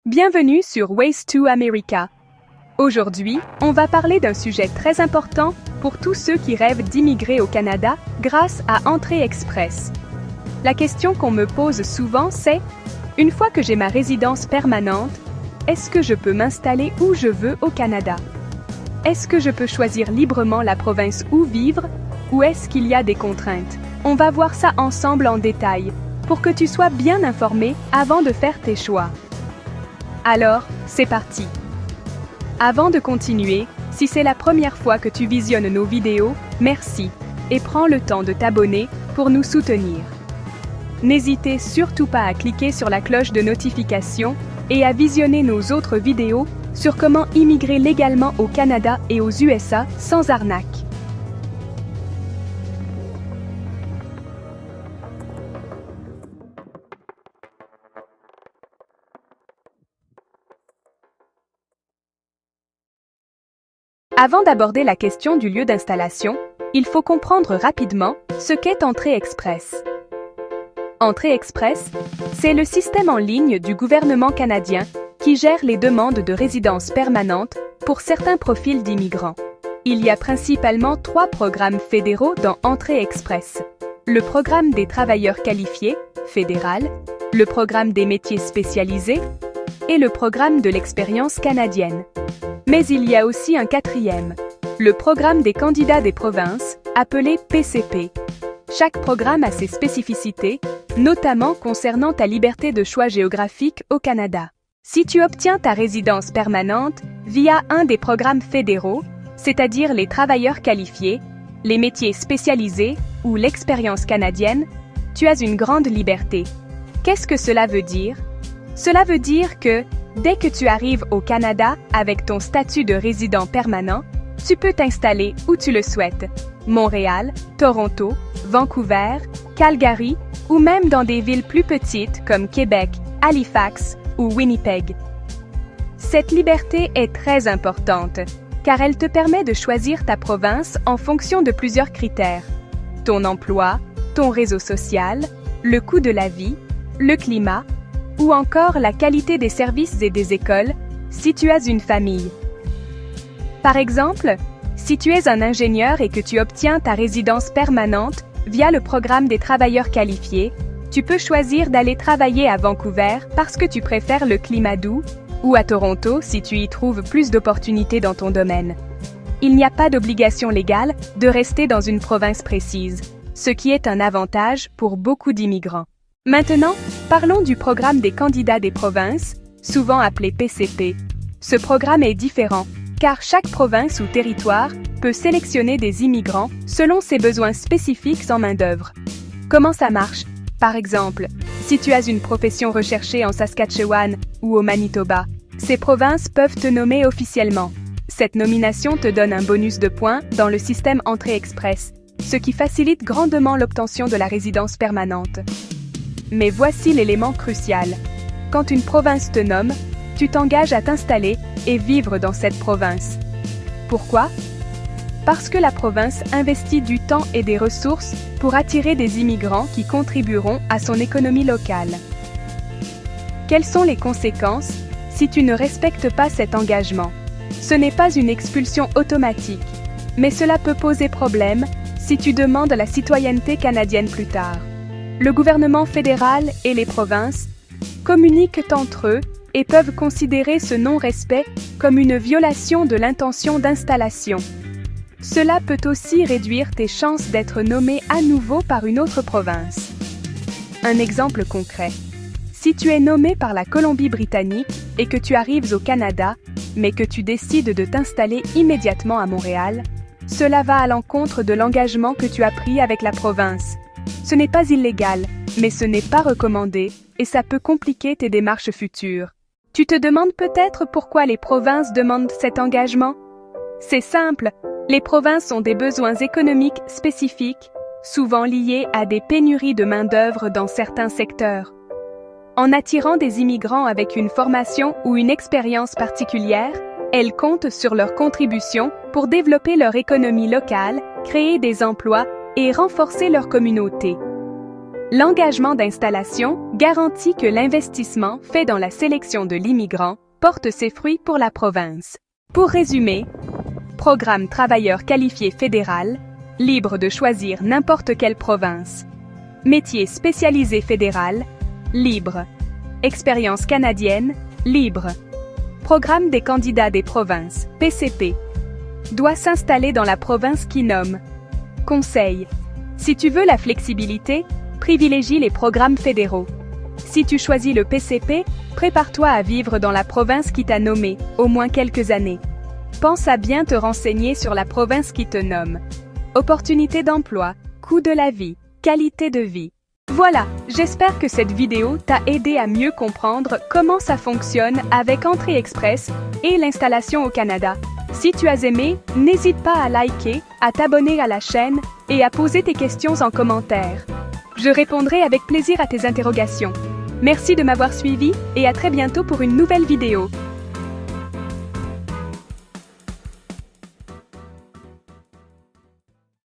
Bienvenue sur Ways to America. Aujourd'hui, on va parler d'un sujet très important pour tous ceux qui rêvent d'immigrer au Canada grâce à Entrée Express. La question qu'on me pose souvent, c'est « Une fois que j'ai ma résidence permanente, est-ce que je peux m'installer où je veux au Canada? Est-ce que je peux choisir librement la province où vivre ou est-ce qu'il y a des contraintes? » On va voir ça ensemble en détail pour que tu sois bien informé avant de faire tes choix. Alors, c'est parti! Avant de continuer, si c'est la première fois que tu visionnes nos vidéos, merci et prends le temps de t'abonner pour nous soutenir. N'hésitez surtout pas à cliquer sur la cloche de notification et à visionner nos autres vidéos sur comment immigrer légalement au Canada et aux USA sans arnaque. Avant d'aborder la question du lieu d'installation, il faut comprendre rapidement ce qu'est Entrée Express. Entrée Express, c'est le système en ligne du gouvernement canadien qui gère les demandes de résidence permanente pour certains profils d'immigrants. Il y a principalement 3 programmes fédéraux dans Entrée Express. Le programme des travailleurs qualifiés, fédéral, le programme des métiers spécialisés et le programme de l'expérience canadienne. Mais il y a aussi un 4e, le programme des candidats des provinces, appelé PCP. Chaque programme a ses spécificités, notamment concernant ta liberté de choix géographique au Canada. Si tu obtiens ta résidence permanente via un des programmes fédéraux, c'est-à-dire les travailleurs qualifiés, les métiers spécialisés ou l'expérience canadienne, tu as une grande liberté. Qu'est-ce que cela veut dire? Cela veut dire que, dès que tu arrives au Canada avec ton statut de résident permanent, tu peux t'installer où tu le souhaites. Montréal, Toronto, Vancouver, Calgary ou même dans des villes plus petites comme Québec, Halifax ou Winnipeg. Cette liberté est très importante car elle te permet de choisir ta province en fonction de plusieurs critères. Ton emploi, ton réseau social, le coût de la vie, le climat, ou encore la qualité des services et des écoles, si tu as une famille. Par exemple, si tu es un ingénieur et que tu obtiens ta résidence permanente via le programme des travailleurs qualifiés, tu peux choisir d'aller travailler à Vancouver parce que tu préfères le climat doux, ou à Toronto si tu y trouves plus d'opportunités dans ton domaine. Il n'y a pas d'obligation légale de rester dans une province précise, ce qui est un avantage pour beaucoup d'immigrants. Maintenant, parlons du programme des candidats des provinces, souvent appelé PCP. Ce programme est différent, car chaque province ou territoire peut sélectionner des immigrants selon ses besoins spécifiques en main-d'œuvre. Comment ça marche? Par exemple, si tu as une profession recherchée en Saskatchewan ou au Manitoba, ces provinces peuvent te nommer officiellement. Cette nomination te donne un bonus de points dans le système Entrée Express, ce qui facilite grandement l'obtention de la résidence permanente. Mais voici l'élément crucial. Quand une province te nomme, tu t'engages à t'installer et vivre dans cette province. Pourquoi? Parce que la province investit du temps et des ressources pour attirer des immigrants qui contribueront à son économie locale. Quelles sont les conséquences si tu ne respectes pas cet engagement? Ce n'est pas une expulsion automatique, mais cela peut poser problème si tu demandes la citoyenneté canadienne plus tard. Le gouvernement fédéral et les provinces communiquent entre eux et peuvent considérer ce non-respect comme une violation de l'intention d'installation. Cela peut aussi réduire tes chances d'être nommé à nouveau par une autre province. Un exemple concret. Si tu es nommé par la Colombie-Britannique et que tu arrives au Canada, mais que tu décides de t'installer immédiatement à Montréal, cela va à l'encontre de l'engagement que tu as pris avec la province. Ce n'est pas illégal, mais ce n'est pas recommandé et ça peut compliquer tes démarches futures. Tu te demandes peut-être pourquoi les provinces demandent cet engagement? C'est simple, les provinces ont des besoins économiques spécifiques, souvent liés à des pénuries de main-d'œuvre dans certains secteurs. En attirant des immigrants avec une formation ou une expérience particulière, elles comptent sur leur contribution pour développer leur économie locale, créer des emplois et renforcer leur communauté. L'engagement d'installation garantit que l'investissement fait dans la sélection de l'immigrant porte ses fruits pour la province. Pour résumer, programme travailleur qualifié fédéral, libre de choisir n'importe quelle province. Métier spécialisé fédéral, libre. Expérience canadienne, libre. Programme des candidats des provinces, PCP. Doit s'installer dans la province qui nomme. Conseil. Si tu veux la flexibilité, privilégie les programmes fédéraux. Si tu choisis le PCP, prépare-toi à vivre dans la province qui t'a nommé, au moins quelques années. Pense à bien te renseigner sur la province qui te nomme. Opportunités d'emploi, coût de la vie, qualité de vie. Voilà, j'espère que cette vidéo t'a aidé à mieux comprendre comment ça fonctionne avec Entrée Express et l'installation au Canada. Si tu as aimé, n'hésite pas à liker, à t'abonner à la chaîne et à poser tes questions en commentaire. Je répondrai avec plaisir à tes interrogations. Merci de m'avoir suivi et à très bientôt pour une nouvelle vidéo.